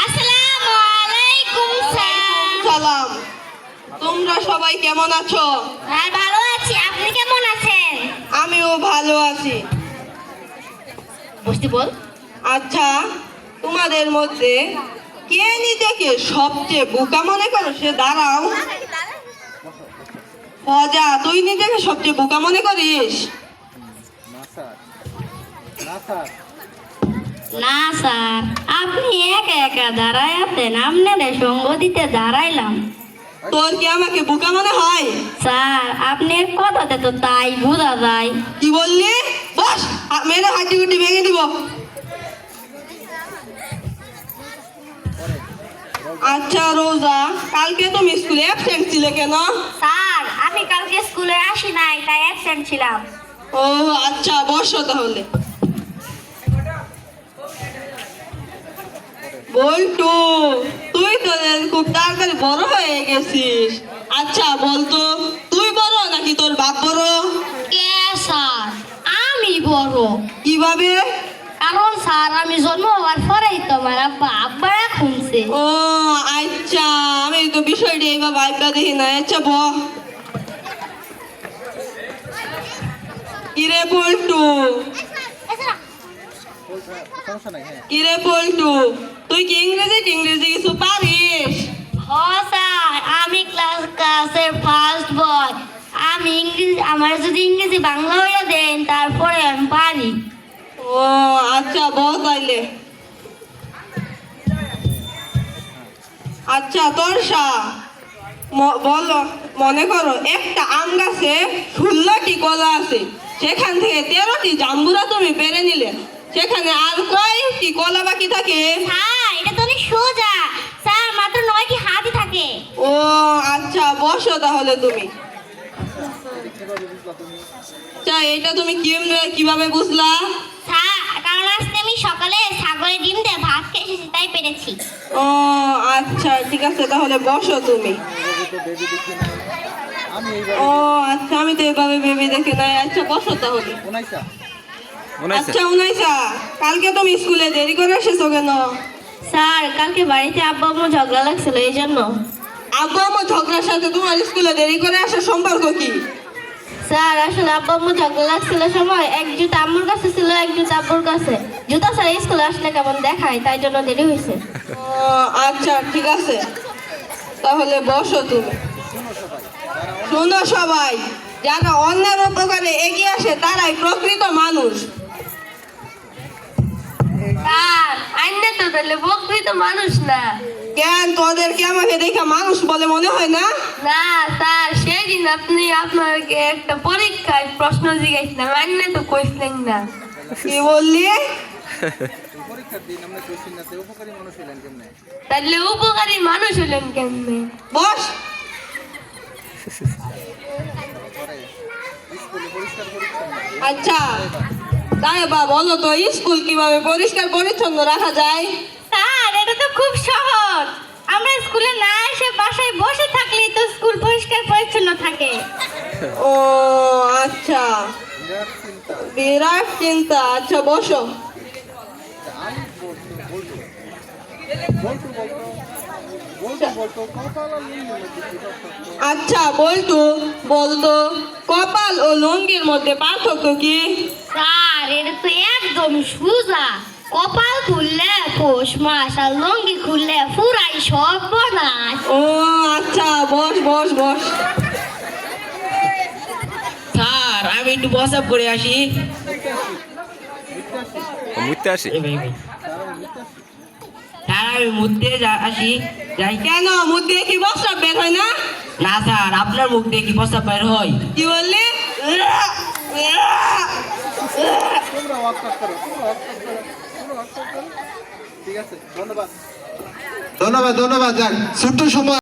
আসসালামু আলাইকুম সালাম। তোমরা সবাই কেমন আছো? হ্যাঁ, ভালো আছি। আপনি কেমন আছেন? আমিও ভালো আছি। বসতে বল। আচ্ছা, তোমাদের মধ্যে কে নিজেকে সবচেয়ে বোকা মনে করো সে দাঁড়াও। ফজা, তুই নিজেকে সবচেয়ে বোকা মনে করিস? না স্যার, আপনি একা একা দাঁড়ায় আছেন, আপনাদের সঙ্গ দিতে দাঁড়াইলাম। তোর কি আমাকে বোকা মনে হয়? স্যার, আপনার কথাতে তো তাই বোঝা যায়। কি বললি? বস, মেরে হাঁটি গুটি ভেঙে দিব। আচ্ছা রোজা, কালকে তুমি স্কুলে অ্যাবসেন্ট ছিলে কেন? স্যার, আমি কালকে স্কুলে আসি নাই, তাই অ্যাবসেন্ট ছিলাম। ও আচ্ছা, বসো তাহলে। বল্টু, তুই তো খুব তাড়াতাড়ি বড় হয়ে গেছিস। আচ্ছা বলতো, তুই বড় নাকি তোর বাপ বড়? কে স্যার? আমি বড়। কিভাবে? কারণ স্যার, আমি জন্ম হওয়ার পরেই তো আমার আব্বা খুনছে। ও আচ্ছা, আমি তো বিষয়টি এইভাবে ভাববা দেখি না। আচ্ছা কিরে পল্টু, কিরে পল্টু, তুই কি ইংরেজি কিছু পারিস? স্যার, আমি ক্লাসের ফার্স্ট বয়। আমি আমার যদি ইংরেজি বাংলা হইয়া দেন তারপরে আমি পারি। ও আচ্ছা, বল তাইলে। আচ্ছা তর্ষা, বলো, মনে করো একটা আম গাছে 16টি কলা আছে, সেখান থেকে 13টি জাম্বুরা তুমি পেরে নিলে, সেখানে আর কয়টি কলা বাকি থাকে? হ্যাঁ, এটা তো অনেক সোজা স্যার, মাত্র 9টি হাতই থাকে। ও আচ্ছা, বসো তাহলে তুমি। আচ্ছা, এটা তুমি কিভাবে বুঝলা? স্যার, কারণ আজকে আমি সকালে ছাগলের ডিম দিয়ে ভাত খেয়ে এসেছি, তাই পেরেছি। ও আচ্ছা, ঠিক আছে, তাহলে বসো তুমি। ও আচ্ছা, আমি তো এভাবে ভেবে দেখি নাই। আচ্ছা বসো তাহলে। আচ্ছা উনাইসা, কালকে তুমি স্কুলে দেরি করে এসেছো কেন? স্যার, কালকে বাড়িতে আব্বু আম্মু ঝগড়া লাগছিল, এই জন্য। আব্বু আম্মু ঝগড়ার সাথে তোমার স্কুলে দেরি করে আসার সম্পর্ক কি? স্যার, আসলে আব্বু আম্মু ঝগড়া লাগছিল সময় এক জুতা আম্মুর কাছে ছিল, এক জুতা আব্বুর কাছে। জুতা স্যার স্কুলে আসলে কেমন দেখায়, তাই জন্য দেরি হয়েছে। ও আচ্ছা, ঠিক আছে, তাহলে বসো তুমি। শোনো সবাই, যারা অন্যের উপকারে এগিয়ে আসে তারাই প্রকৃত মানুষ। স্যার, আইনে তো তাহলে প্রকৃত মানুষ না। কেন, তোদেরকে আমাকে দেখে মানুষ বলে মনে হয় না? না স্যার, সেদিন আপনি আপনাকে একটা পরীক্ষায় প্রশ্ন জিজ্ঞাসলাম, আইনে তো কইছিলেন না। কি বললি? তাহলে উপকারী মানুষ হলেন কেমনে? বস। আচ্ছা তাই বা বলো তো, স্কুল কিভাবে পরিষ্কার পরিচ্ছন্ন রাখা যায়? স্যার, এটা তো খুব সহজ। আমরা স্কুলে না এসে বাসায় বসে থাকলেই তো স্কুল পরিষ্কার পরিচ্ছন্ন থাকে। ও আচ্ছা, বিরাট চিন্তা। আচ্ছা বসো। আচ্ছা বলতো, কপাল ও লুঙ্গির মধ্যে পার্থক্য কি? স্যার, এটা তো একদম সোজা। কপাল খুললে পৌষ মাস, আর লুঙ্গি খুললে পুরাই সর্বনাশ। ও আচ্ছা, বস বস বস। স্যার, আমি একটু বসাপ করে আসি। স্যার, আমি মুখ দিয়ে আসি যাই। কেন, মুখ দিয়ে কি বস্ত্র বের হয় না? না স্যার, আপনার মুখ দিয়ে কি বসাপ বের হয়? কি বললি? ধন্যবাদ। যাক, ছোট্ট সময়